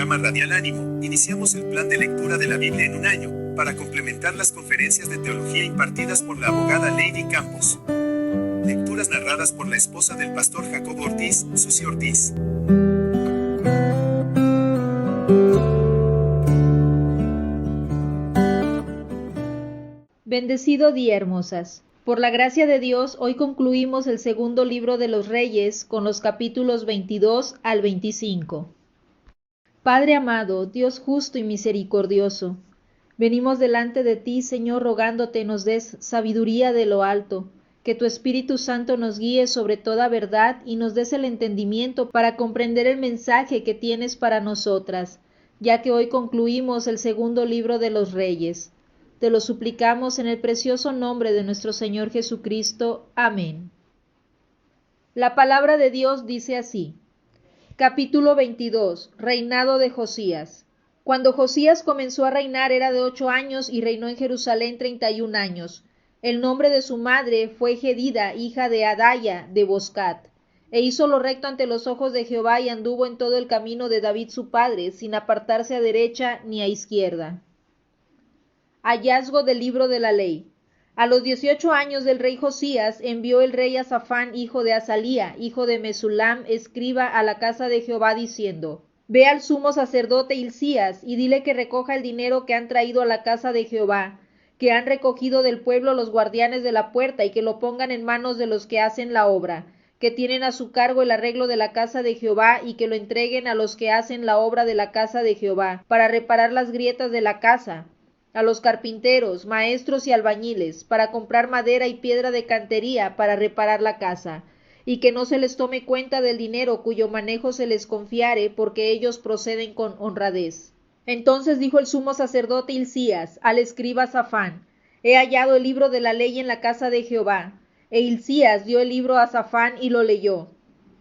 programa Radial Ánimo, iniciamos el plan de lectura de la Biblia en un año, para complementar las conferencias de teología impartidas por la abogada Lady Campos. Lecturas narradas por la esposa del pastor Jacobo Ortiz, Susi Ortiz. Bendecido día, hermosas. Por la gracia de Dios, hoy concluimos el segundo libro de los Reyes con los capítulos 22 al 25. Padre amado, Dios justo y misericordioso, venimos delante de ti, Señor, rogándote nos des sabiduría de lo alto, que tu Espíritu Santo nos guíe sobre toda verdad y nos des el entendimiento para comprender el mensaje que tienes para nosotras, ya que hoy concluimos el segundo libro de los Reyes. Te lo suplicamos en el precioso nombre de nuestro Señor Jesucristo. Amén. La palabra de Dios dice así. Capítulo 22. Reinado de Josías. Cuando Josías comenzó a reinar era de 8 años y reinó en Jerusalén 31 años. El nombre de su madre fue Jedida, hija de Adaya, de Boscat. E hizo lo recto ante los ojos de Jehová y anduvo en todo el camino de David su padre, sin apartarse a derecha ni a izquierda. Hallazgo del libro de la ley. A los 18 años del rey Josías envió el rey a Safán, hijo de Azalía, hijo de Mesulam, escriba, a la casa de Jehová, diciendo: Ve al sumo sacerdote Hilcías, y dile que recoja el dinero que han traído a la casa de Jehová, que han recogido del pueblo los guardianes de la puerta, y que lo pongan en manos de los que hacen la obra, que tienen a su cargo el arreglo de la casa de Jehová, y que lo entreguen a los que hacen la obra de la casa de Jehová, para reparar las grietas de la casa, a los carpinteros, maestros y albañiles, para comprar madera y piedra de cantería para reparar la casa, y que no se les tome cuenta del dinero cuyo manejo se les confiare, porque ellos proceden con honradez. Entonces dijo el sumo sacerdote Hilcías al escriba Safán: He hallado el libro de la ley en la casa de Jehová. E Hilcías dio el libro a Safán y lo leyó.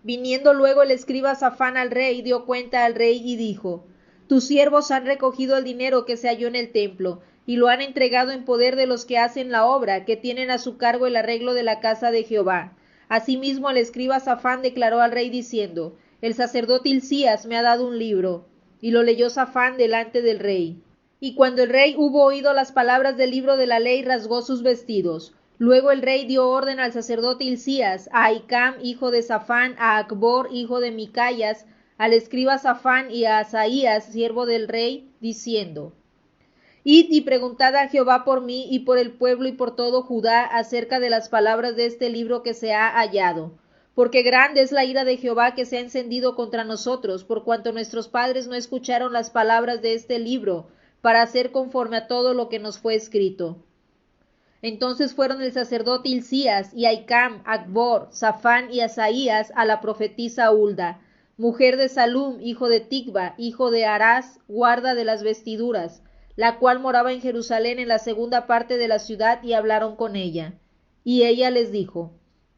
Viniendo luego el escriba Safán al rey, dio cuenta al rey y dijo: Tus siervos han recogido el dinero que se halló en el templo, y lo han entregado en poder de los que hacen la obra, que tienen a su cargo el arreglo de la casa de Jehová. Asimismo el escriba Safán declaró al rey diciendo: El sacerdote Hilcías me ha dado un libro. Y lo leyó Safán delante del rey. Y cuando el rey hubo oído las palabras del libro de la ley, rasgó sus vestidos. Luego el rey dio orden al sacerdote Hilcías, a Ahicam, hijo de Safán, a Acbor, hijo de Micayas, al escriba Safán y a Asaías, siervo del rey, diciendo: Id y preguntad a Jehová por mí y por el pueblo y por todo Judá acerca de las palabras de este libro que se ha hallado. Porque grande es la ira de Jehová que se ha encendido contra nosotros, por cuanto nuestros padres no escucharon las palabras de este libro, para hacer conforme a todo lo que nos fue escrito. Entonces fueron el sacerdote Hilcías y Ahicam, Acbor, Safán y Asaías a la profetisa Hulda, mujer de Salum, hijo de Ticva, hijo de Arás, guarda de las vestiduras, la cual moraba en Jerusalén en la segunda parte de la ciudad, y hablaron con ella. Y ella les dijo: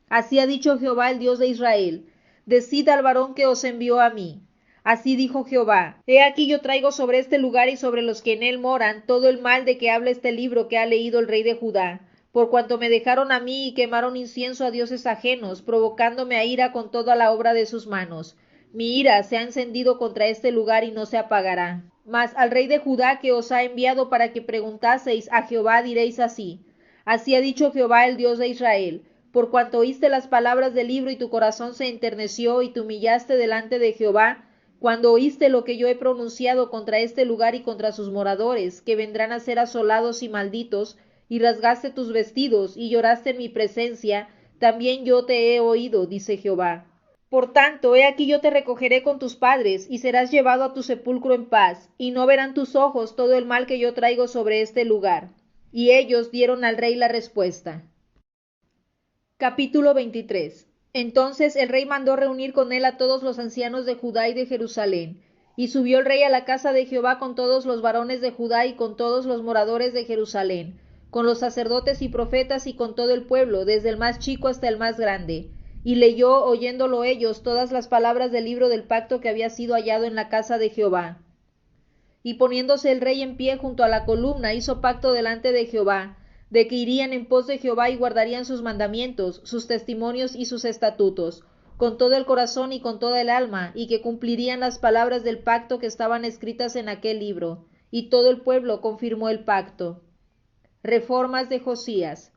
Así ha dicho Jehová, el Dios de Israel: Decid al varón que os envió a mí. Así dijo Jehová: He aquí yo traigo sobre este lugar y sobre los que en él moran todo el mal de que habla este libro que ha leído el rey de Judá, por cuanto me dejaron a mí y quemaron incienso a dioses ajenos, provocándome a ira con toda la obra de sus manos. Mi ira se ha encendido contra este lugar y no se apagará. Mas al rey de Judá, que os ha enviado para que preguntaseis a Jehová, diréis así: Así ha dicho Jehová, el Dios de Israel: Por cuanto oíste las palabras del libro y tu corazón se enterneció y te humillaste delante de Jehová, cuando oíste lo que yo he pronunciado contra este lugar y contra sus moradores, que vendrán a ser asolados y malditos, y rasgaste tus vestidos y lloraste en mi presencia, también yo te he oído, dice Jehová. Por tanto, he aquí yo te recogeré con tus padres, y serás llevado a tu sepulcro en paz, y no verán tus ojos todo el mal que yo traigo sobre este lugar. Y ellos dieron al rey la respuesta. Capítulo 23. Entonces el rey mandó reunir con él a todos los ancianos de Judá y de Jerusalén. Y subió el rey a la casa de Jehová con todos los varones de Judá y con todos los moradores de Jerusalén, con los sacerdotes y profetas y con todo el pueblo, desde el más chico hasta el más grande. Y leyó, oyéndolo ellos, todas las palabras del libro del pacto que había sido hallado en la casa de Jehová. Y poniéndose el rey en pie junto a la columna, hizo pacto delante de Jehová, de que irían en pos de Jehová y guardarían sus mandamientos, sus testimonios y sus estatutos, con todo el corazón y con toda el alma, y que cumplirían las palabras del pacto que estaban escritas en aquel libro. Y todo el pueblo confirmó el pacto. Reformas de Josías.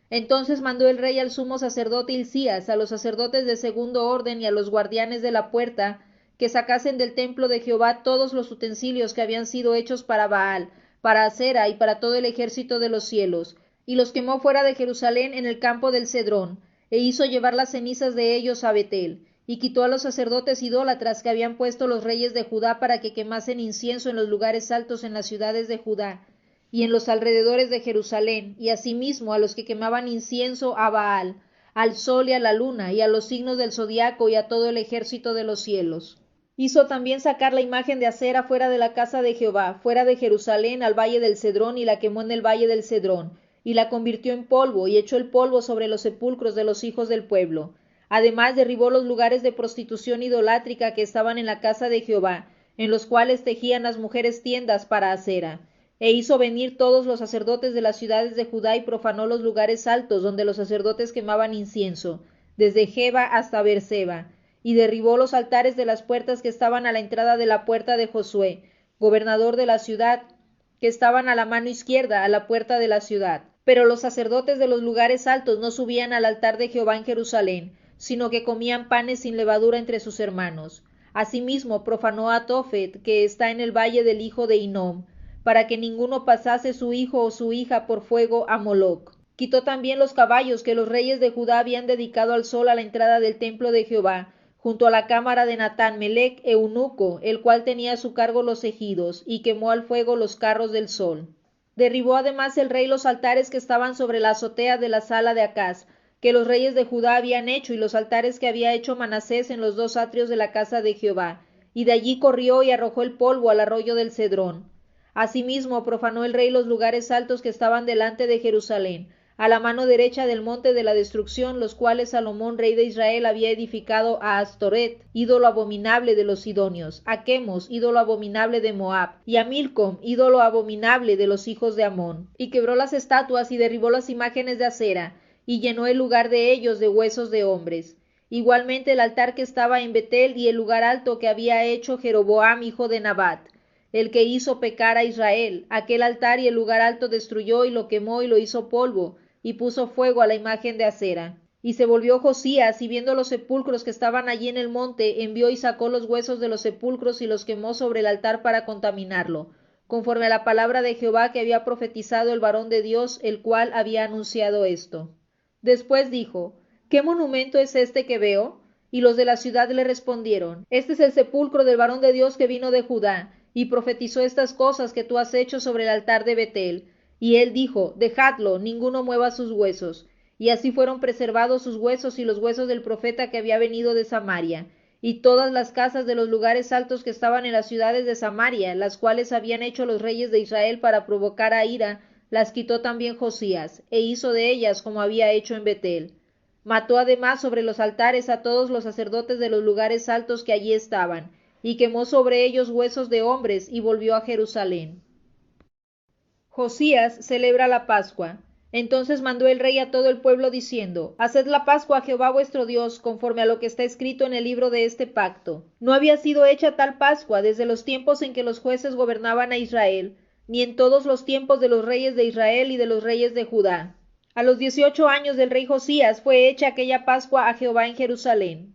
Entonces mandó el rey al sumo sacerdote Hilcías, a los sacerdotes de segundo orden y a los guardianes de la puerta, que sacasen del templo de Jehová todos los utensilios que habían sido hechos para Baal, para Acera y para todo el ejército de los cielos, y los quemó fuera de Jerusalén en el campo del Cedrón, e hizo llevar las cenizas de ellos a Betel, y quitó a los sacerdotes idólatras que habían puesto los reyes de Judá para que quemasen incienso en los lugares altos en las ciudades de Judá y en los alrededores de Jerusalén, y asimismo a los que quemaban incienso a Baal, al sol y a la luna, y a los signos del zodiaco y a todo el ejército de los cielos. Hizo también sacar la imagen de Acera fuera de la casa de Jehová, fuera de Jerusalén, al valle del Cedrón, y la quemó en el valle del Cedrón, y la convirtió en polvo, y echó el polvo sobre los sepulcros de los hijos del pueblo. Además derribó los lugares de prostitución idolátrica que estaban en la casa de Jehová, en los cuales tejían las mujeres tiendas para Acera. E hizo venir todos los sacerdotes de las ciudades de Judá y profanó los lugares altos donde los sacerdotes quemaban incienso, desde Geba hasta Beerseba, y derribó los altares de las puertas que estaban a la entrada de la puerta de Josué, gobernador de la ciudad, que estaban a la mano izquierda, a la puerta de la ciudad. Pero los sacerdotes de los lugares altos no subían al altar de Jehová en Jerusalén, sino que comían panes sin levadura entre sus hermanos. Asimismo profanó a Tofet, que está en el valle del hijo de Hinnom, para que ninguno pasase su hijo o su hija por fuego a Moloc. Quitó también los caballos que los reyes de Judá habían dedicado al sol a la entrada del templo de Jehová, junto a la cámara de Natán Melec, eunuco, el cual tenía a su cargo los ejidos, y quemó al fuego los carros del sol. Derribó además el rey los altares que estaban sobre la azotea de la sala de Acaz, que los reyes de Judá habían hecho, y los altares que había hecho Manasés en los dos atrios de la casa de Jehová, y de allí corrió y arrojó el polvo al arroyo del Cedrón. Asimismo profanó el rey los lugares altos que estaban delante de Jerusalén, a la mano derecha del monte de la destrucción, los cuales Salomón, rey de Israel, había edificado a Astoret, ídolo abominable de los sidonios, a Chemos, ídolo abominable de Moab, y a Milcom, ídolo abominable de los hijos de Amón. Y quebró las estatuas y derribó las imágenes de acera, y llenó el lugar de ellos de huesos de hombres. Igualmente el altar que estaba en Betel y el lugar alto que había hecho Jeroboam, hijo de Nabat, el que hizo pecar a Israel. Aquel altar y el lugar alto destruyó y lo quemó y lo hizo polvo, y puso fuego a la imagen de acera. Y se volvió Josías, y viendo los sepulcros que estaban allí en el monte, envió y sacó los huesos de los sepulcros y los quemó sobre el altar para contaminarlo, conforme a la palabra de Jehová que había profetizado el varón de Dios, el cual había anunciado esto. Después dijo: ¿Qué monumento es este que veo? Y los de la ciudad le respondieron: Este es el sepulcro del varón de Dios que vino de Judá, y profetizó estas cosas que tú has hecho sobre el altar de Betel. Y él dijo: Dejadlo, ninguno mueva sus huesos. Y así fueron preservados sus huesos y los huesos del profeta que había venido de Samaria. Y todas las casas de los lugares altos que estaban en las ciudades de Samaria, las cuales habían hecho los reyes de Israel para provocar a ira, las quitó también Josías, e hizo de ellas como había hecho en Betel. Mató además sobre los altares a todos los sacerdotes de los lugares altos que allí estaban, y quemó sobre ellos huesos de hombres, y volvió a Jerusalén. Josías celebra la Pascua. Entonces mandó el rey a todo el pueblo diciendo: Haced la Pascua a Jehová vuestro Dios, conforme a lo que está escrito en el libro de este pacto. No había sido hecha tal Pascua desde los tiempos en que los jueces gobernaban a Israel, ni en todos los tiempos de los reyes de Israel y de los reyes de Judá. A los 18 años del rey Josías fue hecha aquella Pascua a Jehová en Jerusalén.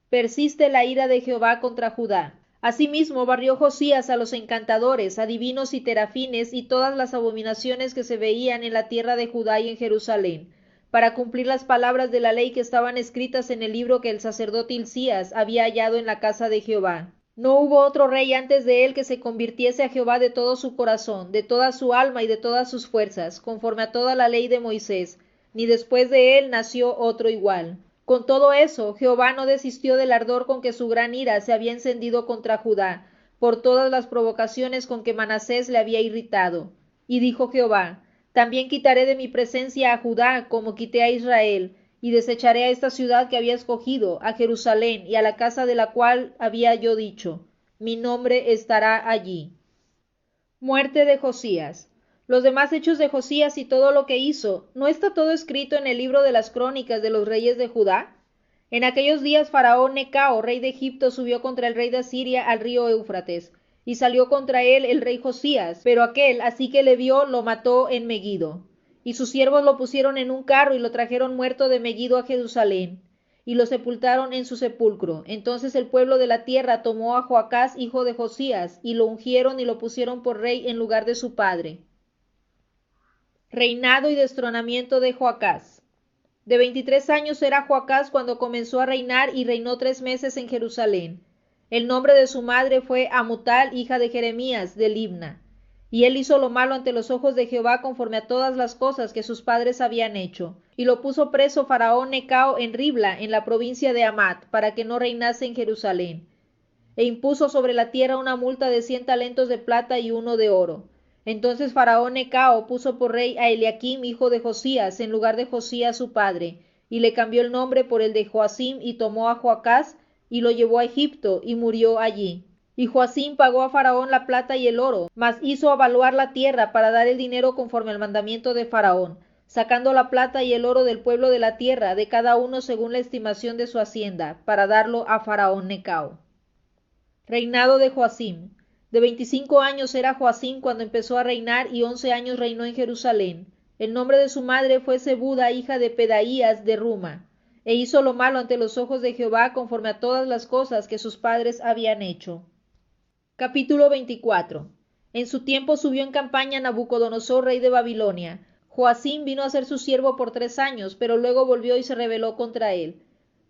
Persiste la ira de Jehová contra Judá. Asimismo barrió Josías a los encantadores, adivinos y terafines y todas las abominaciones que se veían en la tierra de Judá y en Jerusalén, para cumplir las palabras de la ley que estaban escritas en el libro que el sacerdote Hilcías había hallado en la casa de Jehová. No hubo otro rey antes de él que se convirtiese a Jehová de todo su corazón, de toda su alma y de todas sus fuerzas, conforme a toda la ley de Moisés, ni después de él nació otro igual. Con todo eso, Jehová no desistió del ardor con que su gran ira se había encendido contra Judá, por todas las provocaciones con que Manasés le había irritado. Y dijo Jehová: También quitaré de mi presencia a Judá, como quité a Israel, y desecharé a esta ciudad que había escogido, a Jerusalén, y a la casa de la cual había yo dicho: Mi nombre estará allí. Muerte de Josías. Los demás hechos de Josías y todo lo que hizo, ¿no está todo escrito en el libro de las crónicas de los reyes de Judá? En aquellos días Faraón Necao, rey de Egipto, subió contra el rey de Asiria al río Éufrates, y salió contra él el rey Josías, pero aquél, así que le vio, lo mató en Megido. Y sus siervos lo pusieron en un carro y lo trajeron muerto de Megido a Jerusalén, y lo sepultaron en su sepulcro. Entonces el pueblo de la tierra tomó a Joacás, hijo de Josías, y lo ungieron y lo pusieron por rey en lugar de su padre. Reinado y destronamiento de Joacás. De 23 años era Joacás cuando comenzó a reinar y reinó 3 meses en Jerusalén. El nombre de su madre fue Amutal, hija de Jeremías, de Libna. Y él hizo lo malo ante los ojos de Jehová conforme a todas las cosas que sus padres habían hecho. Y lo puso preso Faraón Necao en Ribla, en la provincia de Amat, para que no reinase en Jerusalén. E impuso sobre la tierra una multa de 100 talentos de plata y 1 de oro. Entonces Faraón Necao puso por rey a Eliaquim, hijo de Josías, en lugar de Josías su padre, y le cambió el nombre por el de Joacim, y tomó a Joacás, y lo llevó a Egipto, y murió allí. Y Joacim pagó a Faraón la plata y el oro, mas hizo avaluar la tierra para dar el dinero conforme al mandamiento de Faraón, sacando la plata y el oro del pueblo de la tierra, de cada uno según la estimación de su hacienda, para darlo a Faraón Necao. Reinado de Joacim. De 25 años era Joacim cuando empezó a reinar y 11 años reinó en Jerusalén. El nombre de su madre fue Zebuda, hija de Pedaías de Ruma, e hizo lo malo ante los ojos de Jehová conforme a todas las cosas que sus padres habían hecho. Capítulo 24. En su tiempo subió en campaña Nabucodonosor, rey de Babilonia. Joacim vino a ser su siervo por 3 años, pero luego volvió y se rebeló contra él.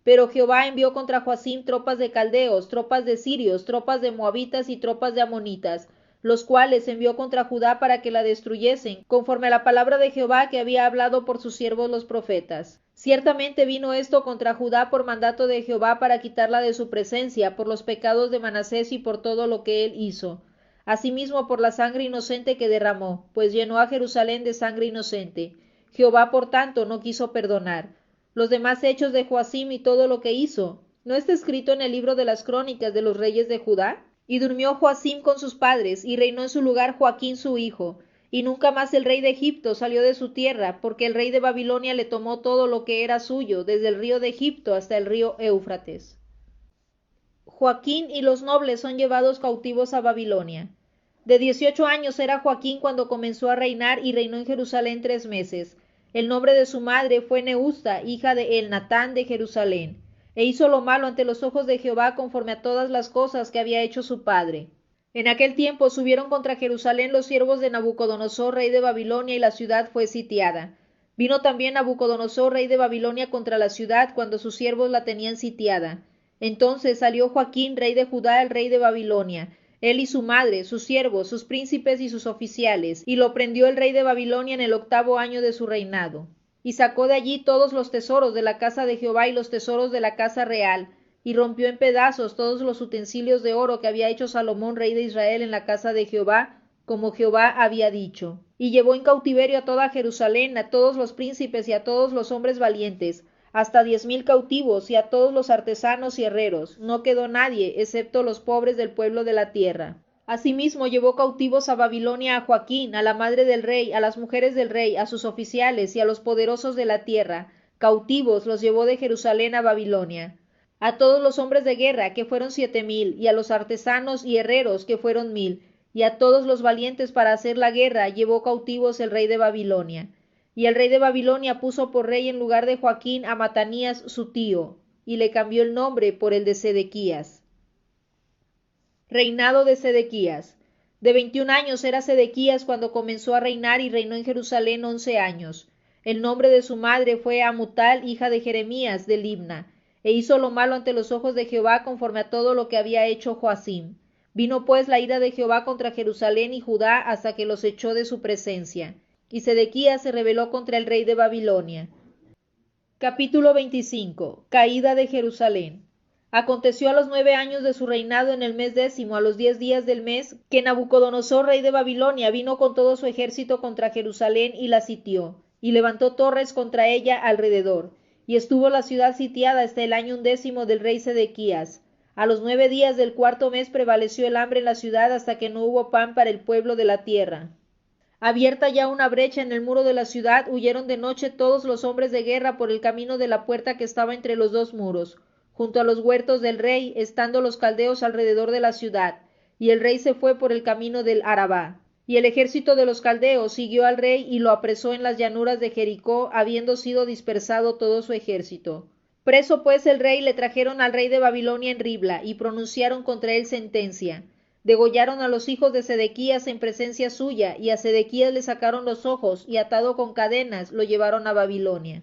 Pero Jehová envió contra Joacim tropas de caldeos, tropas de sirios, tropas de moabitas y tropas de amonitas, los cuales envió contra Judá para que la destruyesen, conforme a la palabra de Jehová que había hablado por sus siervos los profetas. Ciertamente vino esto contra Judá por mandato de Jehová para quitarla de su presencia, por los pecados de Manasés y por todo lo que él hizo. Asimismo por la sangre inocente que derramó, pues llenó a Jerusalén de sangre inocente. Jehová, por tanto, no quiso perdonar. Los demás hechos de Joacim y todo lo que hizo, ¿no está escrito en el libro de las crónicas de los reyes de Judá? Y durmió Joacim con sus padres, y reinó en su lugar Joaquín su hijo. Y nunca más el rey de Egipto salió de su tierra, porque el rey de Babilonia le tomó todo lo que era suyo, desde el río de Egipto hasta el río Éufrates. Joaquín y los nobles son llevados cautivos a Babilonia. De 18 años era Joaquín cuando comenzó a reinar y reinó en Jerusalén 3 meses. El nombre de su madre fue Neusta, hija de Elnatán de Jerusalén, e hizo lo malo ante los ojos de Jehová conforme a todas las cosas que había hecho su padre. En aquel tiempo subieron contra Jerusalén los siervos de Nabucodonosor, rey de Babilonia, y la ciudad fue sitiada. Vino también Nabucodonosor, rey de Babilonia, contra la ciudad cuando sus siervos la tenían sitiada. Entonces salió Joaquín, rey de Judá, el rey de Babilonia, él y su madre, sus siervos, sus príncipes y sus oficiales, y lo prendió el rey de Babilonia en el 8º año de su reinado. Y sacó de allí todos los tesoros de la casa de Jehová y los tesoros de la casa real, y rompió en pedazos todos los utensilios de oro que había hecho Salomón, rey de Israel, en la casa de Jehová, como Jehová había dicho. Y llevó en cautiverio a toda Jerusalén, a todos los príncipes y a todos los hombres valientes, hasta 10,000 cautivos, y a todos los artesanos y herreros. No quedó nadie, excepto los pobres del pueblo de la tierra. Asimismo llevó cautivos a Babilonia a Joaquín, a la madre del rey, a las mujeres del rey, a sus oficiales y a los poderosos de la tierra. Cautivos los llevó de Jerusalén a Babilonia. A todos los hombres de guerra, que fueron 7,000, y a los artesanos y herreros, que fueron 1,000, y a todos los valientes para hacer la guerra, llevó cautivos el rey de Babilonia. Y el rey de Babilonia puso por rey en lugar de Joaquín a Matanías su tío, y le cambió el nombre por el de Sedequías. Reinado de Sedequías. De 21 años era Sedequías cuando comenzó a reinar y reinó en Jerusalén 11 años. El nombre de su madre fue Amutal, hija de Jeremías, de Libna, e hizo lo malo ante los ojos de Jehová conforme a todo lo que había hecho Joacim. Vino pues la ira de Jehová contra Jerusalén y Judá hasta que los echó de su presencia. Y Sedequías se rebeló contra el rey de Babilonia. Capítulo 25. Caída de Jerusalén. Aconteció a los 9 años de su reinado, en el mes 10º, a los 10 días del mes, que Nabucodonosor, rey de Babilonia, vino con todo su ejército contra Jerusalén y la sitió, y levantó torres contra ella alrededor. Y estuvo la ciudad sitiada hasta el año 11º del rey Sedequías. A los 9 días del 4º mes prevaleció el hambre en la ciudad hasta que no hubo pan para el pueblo de la tierra. Abierta ya una brecha en el muro de la ciudad, huyeron de noche todos los hombres de guerra por el camino de la puerta que estaba entre los dos muros, junto a los huertos del rey, estando los caldeos alrededor de la ciudad, y el rey se fue por el camino del Arabá. Y el ejército de los caldeos siguió al rey y lo apresó en las llanuras de Jericó, habiendo sido dispersado todo su ejército. Preso pues el rey, le trajeron al rey de Babilonia en Ribla, y pronunciaron contra él sentencia. Degollaron a los hijos de Sedequías en presencia suya, y a Sedequías le sacaron los ojos, y atado con cadenas lo llevaron a Babilonia.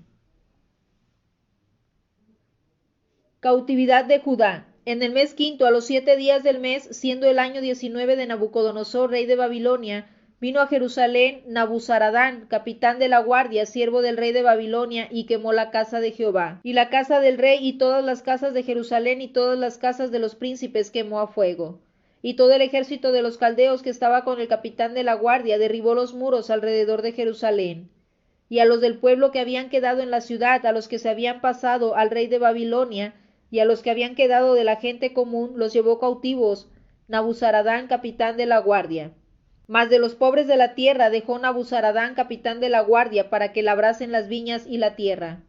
Cautividad de Judá. En el mes quinto, a los 7 días del mes, siendo el año 19 de Nabucodonosor, rey de Babilonia, vino a Jerusalén Nabuzaradán, capitán de la guardia, siervo del rey de Babilonia, y quemó la casa de Jehová. Y la casa del rey y todas las casas de Jerusalén y todas las casas de los príncipes quemó a fuego. Y todo el ejército de los caldeos que estaba con el capitán de la guardia derribó los muros alrededor de Jerusalén. Y a los del pueblo que habían quedado en la ciudad, a los que se habían pasado al rey de Babilonia, y a los que habían quedado de la gente común, los llevó cautivos Nabuzaradán, capitán de la guardia. Mas de los pobres de la tierra dejó Nabuzaradán, capitán de la guardia, para que labrasen las viñas y la tierra.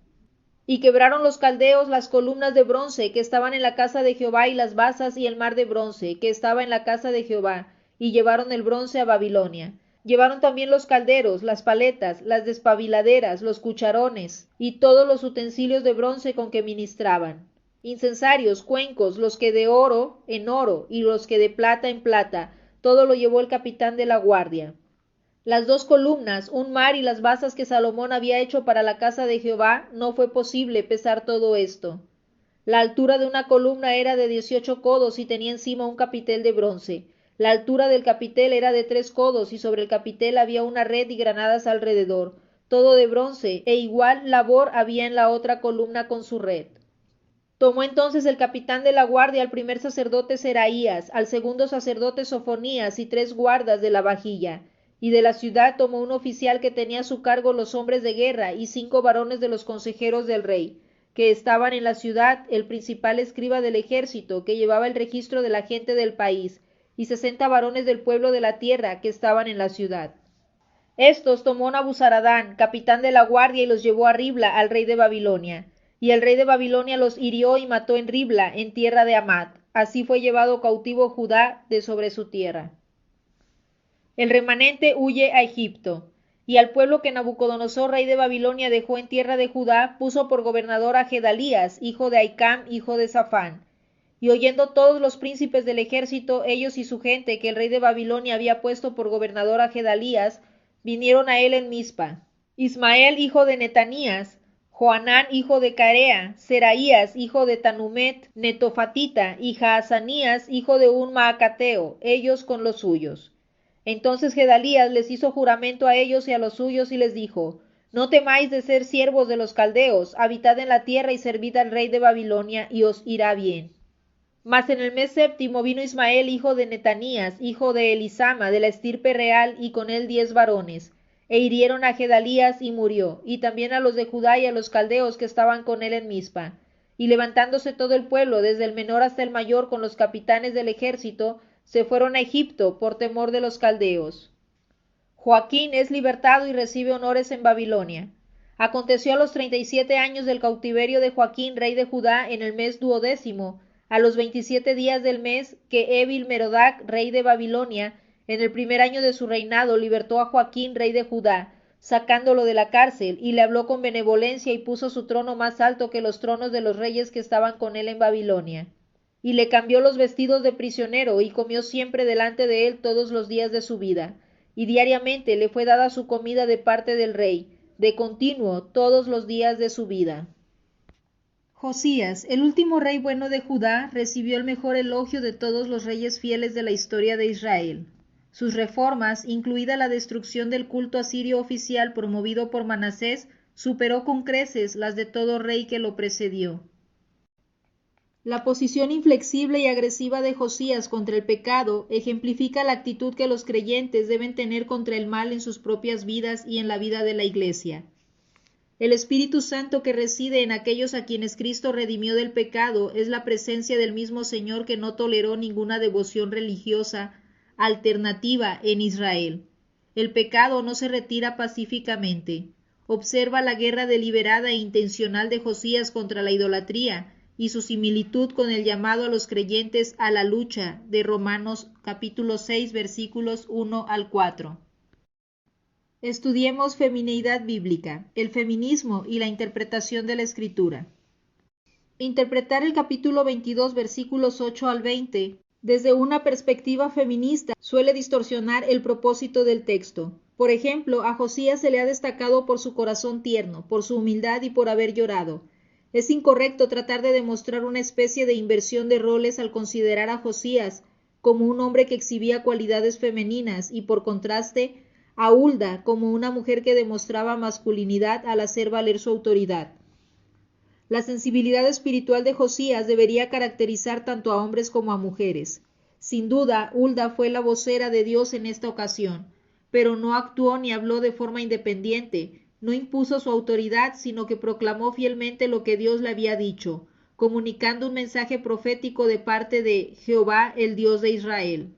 Y quebraron los caldeos las columnas de bronce que estaban en la casa de Jehová, y las basas y el mar de bronce que estaba en la casa de Jehová, y llevaron el bronce a Babilonia. Llevaron también los calderos, las paletas, las despabiladeras, los cucharones, y todos los utensilios de bronce con que ministraban. Incensarios, cuencos, los que de oro en oro, y los que de plata en plata, todo lo llevó el capitán de la guardia. Las 2 columnas, un mar y las basas que Salomón había hecho para la casa de Jehová, no fue posible pesar todo esto. La altura de una columna era de 18 codos y tenía encima un capitel de bronce. La altura del capitel era de 3 codos y sobre el capitel había una red y granadas alrededor, todo de bronce, e igual labor había en la otra columna con su red. Tomó entonces el capitán de la guardia al primer sacerdote Seraías, al segundo sacerdote Sofonías y 3 guardas de la vajilla. Y de la ciudad tomó un oficial que tenía a su cargo los hombres de guerra y 5 varones de los consejeros del rey, que estaban en la ciudad, el principal escriba del ejército, que llevaba el registro de la gente del país, y 60 varones del pueblo de la tierra, que estaban en la ciudad. Estos tomó Nabuzaradán, capitán de la guardia, y los llevó a Ribla al rey de Babilonia. Y el rey de Babilonia los hirió y mató en Ribla, en tierra de Amat. Así fue llevado cautivo Judá de sobre su tierra. El remanente huye a Egipto. Y al pueblo que Nabucodonosor, rey de Babilonia, dejó en tierra de Judá, puso por gobernador a Gedalías, hijo de Ahicam, hijo de Safán. Y oyendo todos los príncipes del ejército, ellos y su gente, que el rey de Babilonia había puesto por gobernador a Gedalías, vinieron a él en Mizpa. Ismael, hijo de Netanías, Joanán, hijo de Carea, Seraías, hijo de Tanumet, Netofatita, y Jaazanías, hijo de un Maacateo, ellos con los suyos. Entonces Gedalías les hizo juramento a ellos y a los suyos, y les dijo: No temáis de ser siervos de los caldeos, habitad en la tierra y servid al rey de Babilonia, y os irá bien. Mas en el mes séptimo vino Ismael, hijo de Netanías, hijo de Elisama, de la estirpe real, y con él 10 varones, e hirieron a Gedalías y murió, y también a los de Judá y a los caldeos que estaban con él en Mizpa. Y levantándose todo el pueblo, desde el menor hasta el mayor, con los capitanes del ejército, se fueron a Egipto por temor de los caldeos. Joaquín es libertado y recibe honores en Babilonia. Aconteció a los 37 años del cautiverio de Joaquín, rey de Judá, en el mes 12º, a los 27 días del mes, que Evil-Merodac, rey de Babilonia, en el primer año de su reinado, libertó a Joaquín, rey de Judá, sacándolo de la cárcel, y le habló con benevolencia y puso su trono más alto que los tronos de los reyes que estaban con él en Babilonia. Y le cambió los vestidos de prisionero, y comió siempre delante de él todos los días de su vida. Y diariamente le fue dada su comida de parte del rey, de continuo todos los días de su vida. Josías, el último rey bueno de Judá, recibió el mejor elogio de todos los reyes fieles de la historia de Israel. Sus reformas, incluida la destrucción del culto asirio oficial promovido por Manasés, superó con creces las de todo rey que lo precedió. La posición inflexible y agresiva de Josías contra el pecado ejemplifica la actitud que los creyentes deben tener contra el mal en sus propias vidas y en la vida de la Iglesia. El Espíritu Santo que reside en aquellos a quienes Cristo redimió del pecado es la presencia del mismo Señor que no toleró ninguna devoción religiosa alternativa en Israel. El pecado no se retira pacíficamente. Observa la guerra deliberada e intencional de Josías contra la idolatría y su similitud con el llamado a los creyentes a la lucha de Romanos capítulo 6 versículos 1 al 4. Estudiemos femineidad bíblica, el feminismo y la interpretación de la Escritura. Interpretar el capítulo 22 versículos 8 al 20 desde una perspectiva feminista suele distorsionar el propósito del texto. Por ejemplo, a Josías se le ha destacado por su corazón tierno, por su humildad y por haber llorado. Es incorrecto tratar de demostrar una especie de inversión de roles al considerar a Josías como un hombre que exhibía cualidades femeninas y, por contraste, a Hulda como una mujer que demostraba masculinidad al hacer valer su autoridad. La sensibilidad espiritual de Josías debería caracterizar tanto a hombres como a mujeres. Sin duda, Hulda fue la vocera de Dios en esta ocasión, pero no actuó ni habló de forma independiente, no impuso su autoridad, sino que proclamó fielmente lo que Dios le había dicho, comunicando un mensaje profético de parte de Jehová, el Dios de Israel.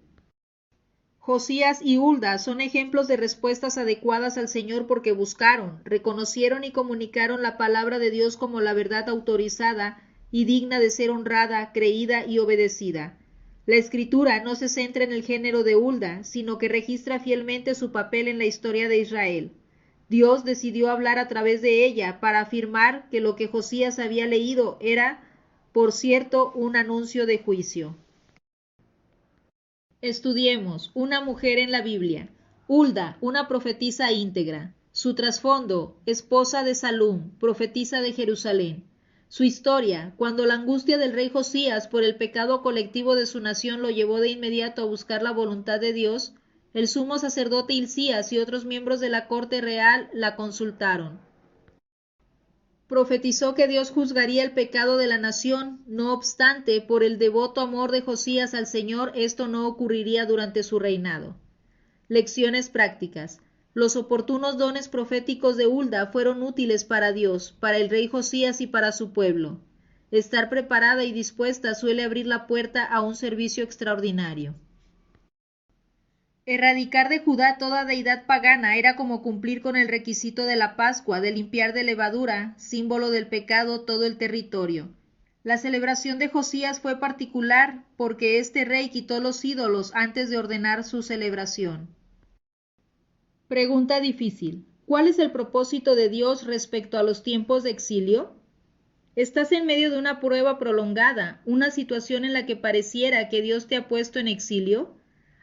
Josías y Hulda son ejemplos de respuestas adecuadas al Señor porque buscaron, reconocieron y comunicaron la palabra de Dios como la verdad autorizada y digna de ser honrada, creída y obedecida. La Escritura no se centra en el género de Hulda, sino que registra fielmente su papel en la historia de Israel. Dios decidió hablar a través de ella para afirmar que lo que Josías había leído era, por cierto, un anuncio de juicio. Estudiemos una mujer en la Biblia. Hulda, una profetisa íntegra. Su trasfondo, esposa de Salum, profetisa de Jerusalén. Su historia, cuando la angustia del rey Josías por el pecado colectivo de su nación lo llevó de inmediato a buscar la voluntad de Dios, el sumo sacerdote Hilcías y otros miembros de la corte real la consultaron. Profetizó que Dios juzgaría el pecado de la nación, no obstante, por el devoto amor de Josías al Señor, esto no ocurriría durante su reinado. Lecciones prácticas. Los oportunos dones proféticos de Hulda fueron útiles para Dios, para el rey Josías y para su pueblo. Estar preparada y dispuesta suele abrir la puerta a un servicio extraordinario. Erradicar de Judá toda deidad pagana era como cumplir con el requisito de la Pascua de limpiar de levadura, símbolo del pecado, todo el territorio. La celebración de Josías fue particular porque este rey quitó los ídolos antes de ordenar su celebración. Pregunta difícil. ¿Cuál es el propósito de Dios respecto a los tiempos de exilio? Estás en medio de una prueba prolongada, una situación en la que pareciera que Dios te ha puesto en exilio.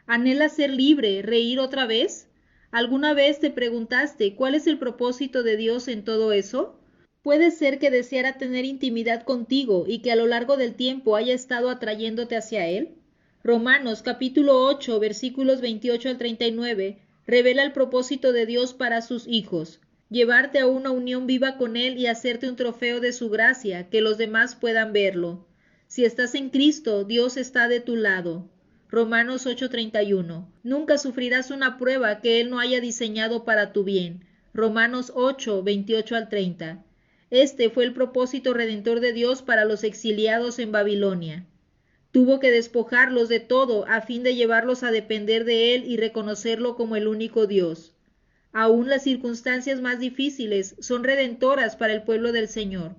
¿Anhelas ser libre, reír otra vez? ¿Alguna vez te preguntaste cuál es el propósito de Dios en todo eso? Puede ser que deseara tener intimidad contigo y que a lo largo del tiempo haya estado atrayéndote hacia Él. Romanos capítulo 8 versículos 28 al 39 revela el propósito de Dios para sus hijos, llevarte a una unión viva con Él y hacerte un trofeo de su gracia, que los demás puedan verlo. Si estás en Cristo, Dios está de tu lado. Romanos 8:31. Nunca sufrirás una prueba que Él no haya diseñado para tu bien. Romanos 8:28 al 30. Este fue el propósito redentor de Dios para los exiliados en Babilonia. Tuvo que despojarlos de todo a fin de llevarlos a depender de Él y reconocerlo como el único Dios. Aún las circunstancias más difíciles son redentoras para el pueblo del Señor.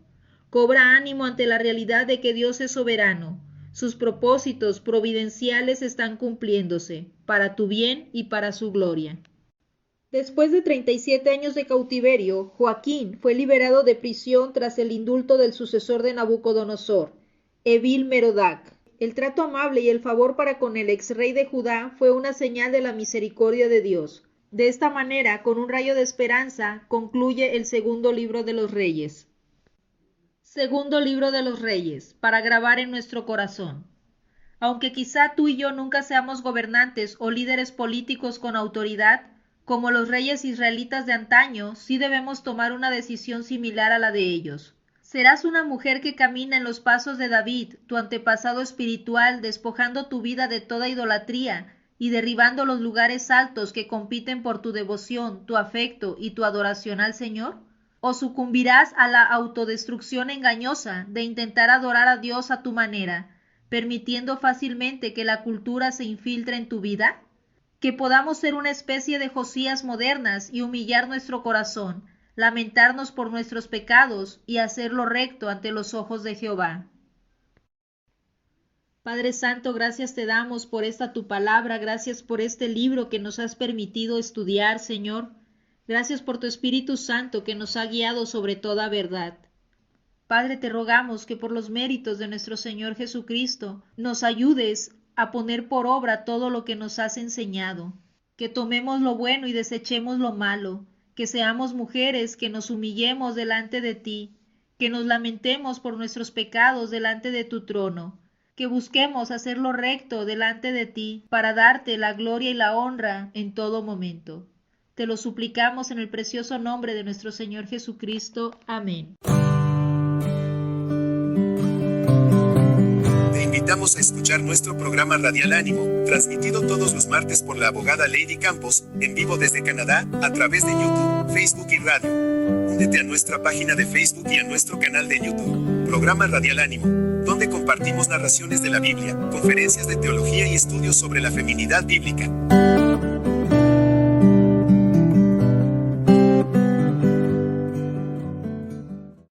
Cobra ánimo ante la realidad de que Dios es soberano. Sus propósitos providenciales están cumpliéndose, para tu bien y para su gloria. Después de 37 años de cautiverio, Joaquín fue liberado de prisión tras el indulto del sucesor de Nabucodonosor, Evil Merodach. El trato amable y el favor para con el ex rey de Judá fue una señal de la misericordia de Dios. De esta manera, con un rayo de esperanza, concluye el segundo libro de los Reyes. Segundo libro de los Reyes, para grabar en nuestro corazón. Aunque quizá tú y yo nunca seamos gobernantes o líderes políticos con autoridad, como los reyes israelitas de antaño, sí debemos tomar una decisión similar a la de ellos. Serás una mujer que camina en los pasos de David, tu antepasado espiritual, despojando tu vida de toda idolatría y derribando los lugares altos que compiten por tu devoción, tu afecto y tu adoración al Señor. ¿O sucumbirás a la autodestrucción engañosa de intentar adorar a Dios a tu manera, permitiendo fácilmente que la cultura se infiltre en tu vida? Que podamos ser una especie de Josías modernas y humillar nuestro corazón, lamentarnos por nuestros pecados y hacer lo recto ante los ojos de Jehová. Padre Santo, gracias te damos por esta tu palabra, gracias por este libro que nos has permitido estudiar, Señor. Gracias por tu Espíritu Santo que nos ha guiado sobre toda verdad. Padre, te rogamos que por los méritos de nuestro Señor Jesucristo nos ayudes a poner por obra todo lo que nos has enseñado, que tomemos lo bueno y desechemos lo malo, que seamos mujeres que nos humillemos delante de ti, que nos lamentemos por nuestros pecados delante de tu trono, que busquemos hacer lo recto delante de ti para darte la gloria y la honra en todo momento. Te lo suplicamos en el precioso nombre de nuestro Señor Jesucristo. Amén. Te invitamos a escuchar nuestro programa Radial Ánimo, transmitido todos los martes por la abogada Lady Campos, en vivo desde Canadá, a través de YouTube, Facebook y radio. Únete a nuestra página de Facebook y a nuestro canal de YouTube, Programa Radial Ánimo, donde compartimos narraciones de la Biblia, conferencias de teología y estudios sobre la feminidad bíblica.